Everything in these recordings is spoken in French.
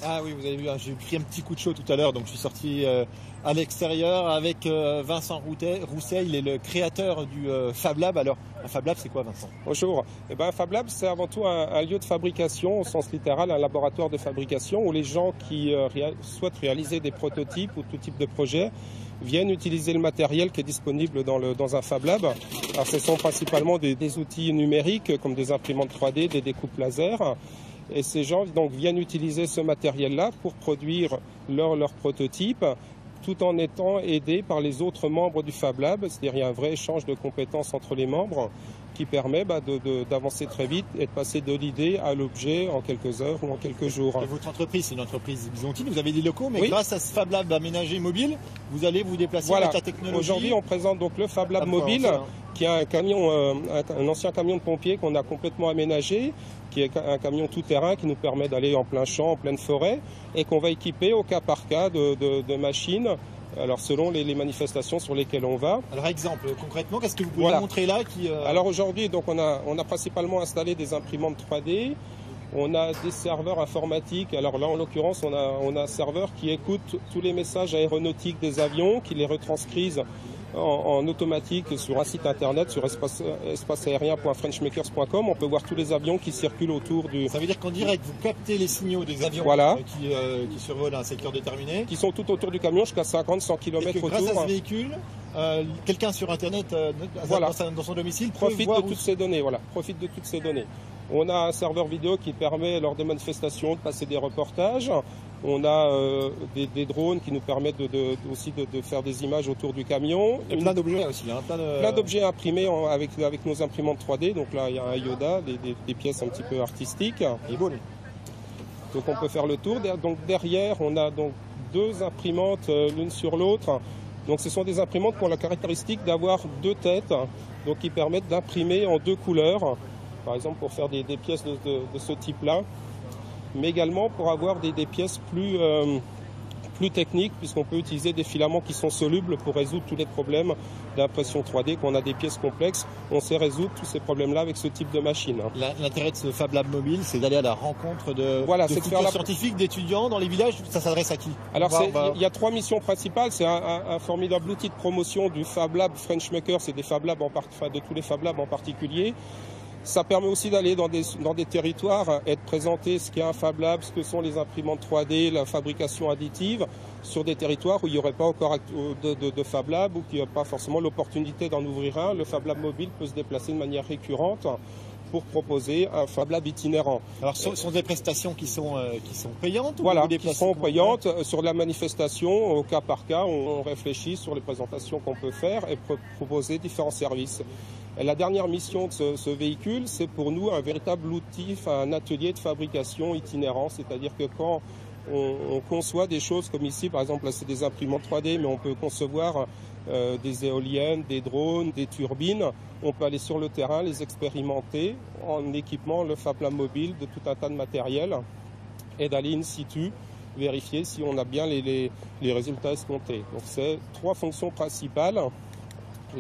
Ah oui, vous avez vu, hein, j'ai pris un petit coup de chaud tout à l'heure, donc je suis sorti à l'extérieur avec Vincent Rousset, il est le créateur du Fab Lab. Alors, un Fab Lab, c'est quoi, Vincent? Bonjour. Eh ben, un Fab Lab, c'est avant tout un lieu de fabrication, au sens littéral, un laboratoire de fabrication où les gens qui souhaitent réaliser des prototypes ou tout type de projet viennent utiliser le matériel qui est disponible dans un Fab Lab. Alors, ce sont principalement des outils numériques comme des imprimantes 3D, des découpes laser. Et ces gens donc viennent utiliser ce matériel-là pour produire leur prototype, tout en étant aidés par les autres membres du Fab Lab. C'est-à-dire qu'il y a un vrai échange de compétences entre les membres qui permet d'avancer très vite et de passer de l'idée à l'objet en quelques heures ou en quelques jours. Et votre entreprise, c'est une entreprise byzantine, vous avez des locaux, mais oui. Grâce à ce Fab Lab aménagé mobile, vous allez vous déplacer avec la technologie. Aujourd'hui, on présente donc le Fab Lab mobile, qui est un camion, un ancien camion de pompier qu'on a complètement aménagé, qui est un camion tout-terrain qui nous permet d'aller en plein champ, en pleine forêt, et qu'on va équiper au cas par cas de machines. Alors selon les manifestations sur lesquelles on va. Alors exemple, concrètement, qu'est-ce que vous pouvez montrer là Alors aujourd'hui, donc on a principalement installé des imprimantes 3D. On a des serveurs informatiques. Alors là, en l'occurrence, on a un serveur qui écoute tous les messages aéronautiques des avions, qui les retranscrise en automatique sur un site internet, sur espaceaérien.frenchmakers.com. On peut voir tous les avions qui circulent autour du... Ça veut dire qu'en direct, vous captez les signaux des avions qui survolent un secteur déterminé. Qui sont tout autour du camion jusqu'à 50-100 km autour. Grâce à ce véhicule, quelqu'un sur internet, dans son domicile, profite de toutes ces données. Voilà, profite de toutes ces données. On a un serveur vidéo qui permet, lors des manifestations, de passer des reportages. On a des drones qui nous permettent aussi de faire des images autour du camion. Et plein d'objets aussi. Hein, plein d'objets imprimés avec nos imprimantes 3D. Donc là, il y a un Yoda, des pièces un petit peu artistiques. Il est beau, lui. Donc on peut faire le tour. Donc derrière, on a donc deux imprimantes l'une sur l'autre. Donc ce sont des imprimantes qui ont la caractéristique d'avoir deux têtes, donc qui permettent d'imprimer en deux couleurs. Par exemple pour faire des pièces de ce type-là, mais également pour avoir des pièces plus techniques, puisqu'on peut utiliser des filaments qui sont solubles pour résoudre tous les problèmes d'impression 3D. Quand on a des pièces complexes, on sait résoudre tous ces problèmes-là avec ce type de machine. L'intérêt de ce Fab Lab mobile, c'est d'aller à la rencontre de futurs scientifiques, d'étudiants dans les villages. Ça s'adresse à qui? Alors il y a trois missions principales. C'est un formidable outil de promotion du Fab Lab French Makers et des Fab Labs de tous les Fab Labs en particulier. Ça permet aussi d'aller dans des territoires et de présenter ce qu'est un Fab Lab, ce que sont les imprimantes 3D, la fabrication additive, sur des territoires où il n'y aurait pas encore de Fab Lab ou qu'il n'y a pas forcément l'opportunité d'en ouvrir un. Le Fab Lab mobile peut se déplacer de manière récurrente pour proposer un Fab Lab itinérant. Alors ce sont des prestations qui sont payantes? Voilà, qui sont payantes. Sur la manifestation, au cas par cas, on réfléchit sur les présentations qu'on peut faire et proposer différents services. Et la dernière mission de ce véhicule, c'est pour nous un véritable outil, un atelier de fabrication itinérant, c'est-à-dire que quand on conçoit des choses comme ici, par exemple là c'est des imprimantes 3D, mais on peut concevoir des éoliennes, des drones, des turbines. On peut aller sur le terrain, les expérimenter en équipant le Fab Lab mobile de tout un tas de matériel et d'aller in situ vérifier si on a bien les résultats escomptés. Donc c'est trois fonctions principales.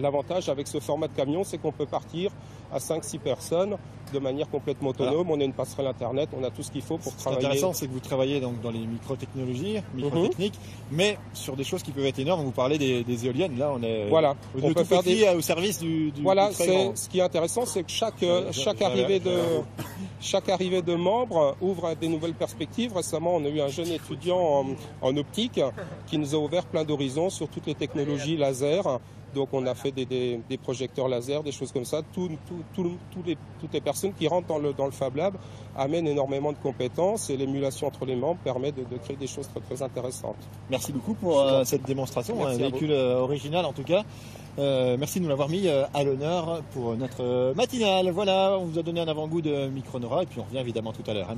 L'avantage avec ce format de camion, c'est qu'on peut partir à 5-6 personnes de manière complètement autonome. On a une passerelle internet, on a tout ce qu'il faut pour travailler. Ce qui est intéressant, c'est que vous travaillez donc dans les microtechnologies, microtechniques, mais sur des choses qui peuvent être énormes. Vous parlez des éoliennes, là on est on peut faire au service du Voilà, ce qui est intéressant, c'est que chaque arrivée de membres ouvre des nouvelles perspectives. Récemment, on a eu un jeune étudiant en optique qui nous a ouvert plein d'horizons sur toutes les technologies laser. Donc on a fait des projecteurs laser, des choses comme ça. Toutes les personnes qui rentrent dans le Fab Lab amènent énormément de compétences et l'émulation entre les membres permet de créer des choses très, très intéressantes. Merci beaucoup pour cette démonstration, un véhicule original en tout cas. Merci de nous l'avoir mis à l'honneur pour notre matinale. Voilà, on vous a donné un avant-goût de Micronora et puis on revient évidemment tout à l'heure.